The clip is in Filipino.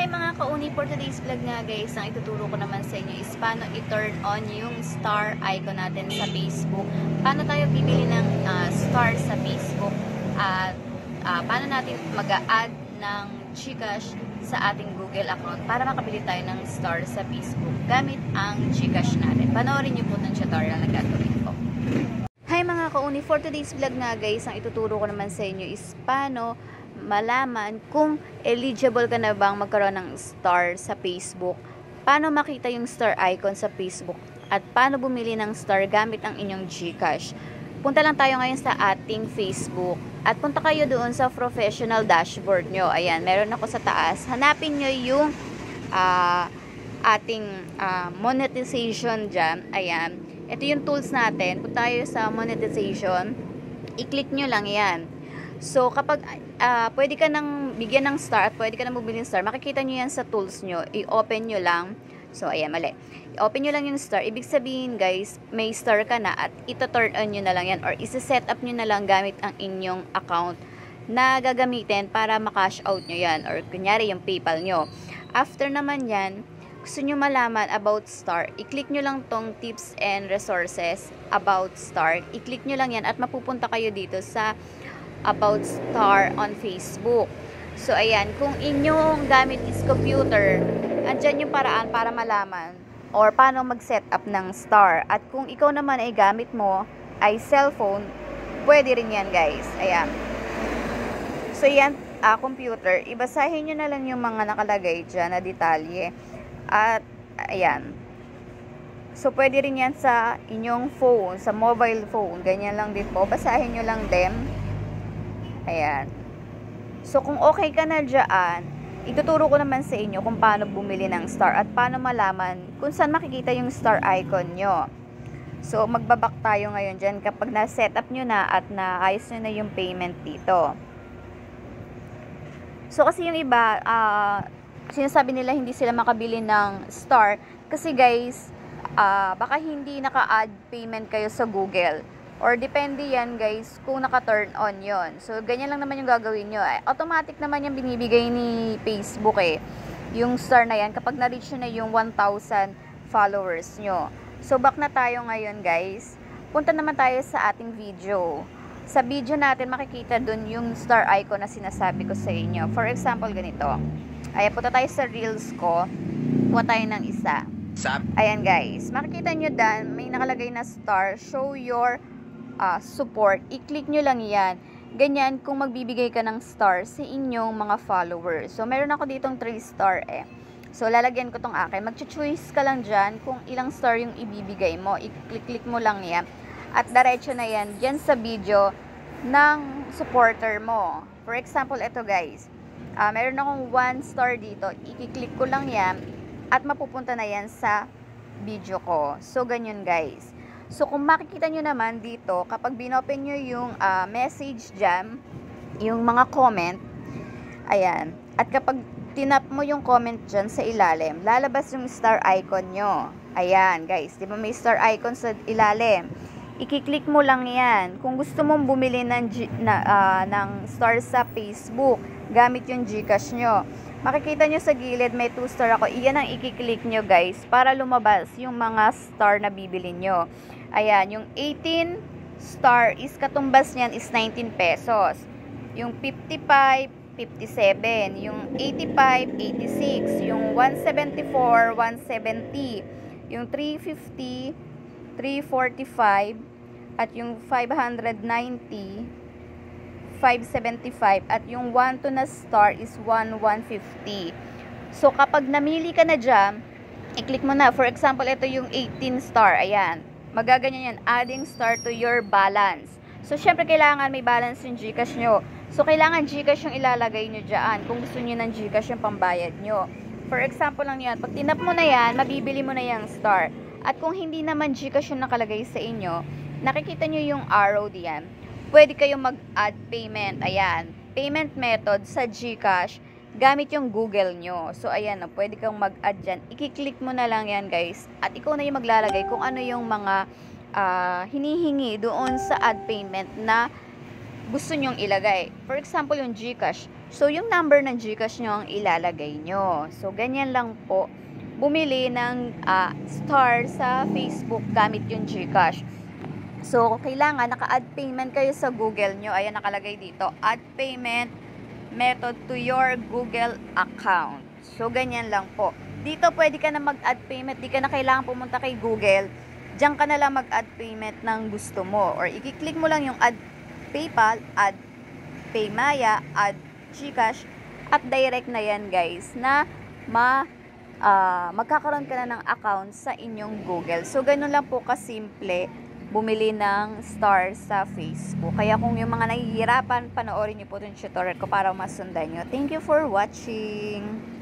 Mga kauni, for today's vlog nga guys, ang ituturo ko naman sa inyo is paano i-turn on yung star icon natin sa Facebook. Paano tayo bibili ng star sa Facebook at paano natin mag-a-add ng GCash sa ating Google account para makabili tayo ng star sa Facebook gamit ang GCash natin. Panoorin niyo po ng tutorial na gagawin ko. Hi mga kauni, for today's vlog nga guys, ang ituturo ko naman sa inyo is paano malaman kung eligible ka na bang magkaroon ng star sa Facebook, paano makita yung star icon sa Facebook, at paano bumili ng star gamit ang inyong GCash. Punta lang tayo ngayon sa ating Facebook at punta kayo doon sa professional dashboard nyo. Ayan, meron ako sa taas. Hanapin nyo yung ating monetization dyan. Ayan, ito yung tools natin. Punta tayo sa monetization, i-click nyo lang yan. So, kapag pwede ka nang bigyan ng star at pwede ka nang bumili ng star, makikita nyo yan sa tools nyo. I-open nyo lang. So, ayan, mali. I-open nyo lang yung star. Ibig sabihin, guys, may star ka na at ito-turn on nyo na lang yan or isi-set up nyo na lang gamit ang inyong account na gagamitin para makash out nyo yan or kunyari yung PayPal nyo. After naman yan, gusto nyo malaman about star, i-click nyo lang tong tips and resources about star. I-click nyo lang yan at mapupunta kayo dito sa about star on Facebook. So, ayan, kung inyong gamit is computer, andyan yung paraan para malaman or paano mag-set up ng star. At kung ikaw naman ay gamit mo ay cellphone, pwede rin yan, guys. Ayan. So, yan, computer, ibasahin nyo na lang yung mga nakalagay dyan na detalye. At, ayan. So, pwede rin yan sa inyong phone, sa mobile phone. Ganyan lang din po. Basahin nyo lang din. Ayan. So, kung okay ka na dyan, ituturo ko naman sa inyo kung paano bumili ng star at paano malaman kung saan makikita yung star icon nyo. So, magbabak tayo ngayon dyan kapag na-set up nyo na at naayos nyo na yung payment dito. So, kasi yung iba, sinasabi nila hindi sila makabili ng star kasi guys, baka hindi naka-add payment kayo sa Google. Or depende yan guys kung naka-turn on yon. So, ganyan lang naman yung gagawin nyo. Automatic naman yung binibigay ni Facebook yung star na yan kapag na-reach nyo na yung 1,000 followers nyo. So, back na tayo ngayon guys. Punta naman tayo sa ating video. Sa video natin makikita dun yung star icon na sinasabi ko sa inyo. For example, ganito. Ayan, punta tayo sa reels ko. Punta tayo ng isa. Ayan guys. Makikita nyo dyan, may nakalagay na star. Show your support, i-click nyo lang yan. Ganyan kung magbibigay ka ng star sa inyong mga followers. So, meron ako ditong 3 star So, lalagyan ko tong akin. Mag-choose ka lang dyan kung ilang star yung ibibigay mo. I-click mo lang yan. At diretso na yan dyan sa video ng supporter mo. For example, ito guys. Meron akong 1 star dito. I-click ko lang yan at mapupunta na yan sa video ko. So, ganyan guys. So, kung makikita nyo naman dito, kapag binopen nyo yung message dyan, yung mga comment, ayan. At kapag tinap mo yung comment dyan sa ilalim, lalabas yung star icon nyo. Ayan, guys. Diba may star icon sa ilalim? I-click mo lang yan. Kung gusto mong bumili ng star sa Facebook, gamit yung GCash nyo. Makikita nyo sa gilid, may 2 star ako. Iyan ang i-click nyo, guys, para lumabas yung mga star na bibili nyo. Ayan, yung 18 star is katumbas niyan is 19 pesos. Yung 55, 57. Yung 85, 86. Yung 174, 170. Yung 350, 345. At yung 590, 575. At yung 1 na star is 150. So, kapag namili ka na dyan, i-click mo na. For example, ito yung 18 star. Ayan. Magaganyan yan. Adding star to your balance. So, syempre, kailangan may balance yung GCash nyo. So, kailangan GCash yung ilalagay nyo dyan. Kung gusto nyo ng GCash yung pambayad nyo. For example lang yan. Pag tinap mo na yan, mabibili mo na yung star. At kung hindi naman GCash yung nakalagay sa inyo, nakikita nyo yung arrow diyan. Pwede kayong mag-add payment. Ayan. Payment method sa GCash gamit yung Google nyo. So, ayan, pwede kang mag-add dyan. I-click mo na lang yan, guys. At ikaw na yung maglalagay kung ano yung mga hinihingi doon sa add payment na gusto nyong ilagay. For example, yung GCash. So, yung number ng GCash nyo ang ilalagay nyo. So, ganyan lang po. Bumili ng star sa Facebook gamit yung GCash. So, kailangan naka-add payment kayo sa Google nyo. Ayan, nakalagay dito. Add payment method to your Google account. So, ganyan lang po. Dito, pwede ka na mag-add payment. Di ka na kailangan pumunta kay Google. Diyan ka na lang mag-add payment ng gusto mo. Or, i-click mo lang yung add PayPal, add Paymaya, add GCash, at direct na yan, guys, na magkakaroon ka na ng account sa inyong Google. So, ganun lang po kasimple bumili ng star sa Facebook. Kaya kung yung mga nahihirapan, panoorin nyo po itong tutorial ko para masundan nyo. Thank you for watching!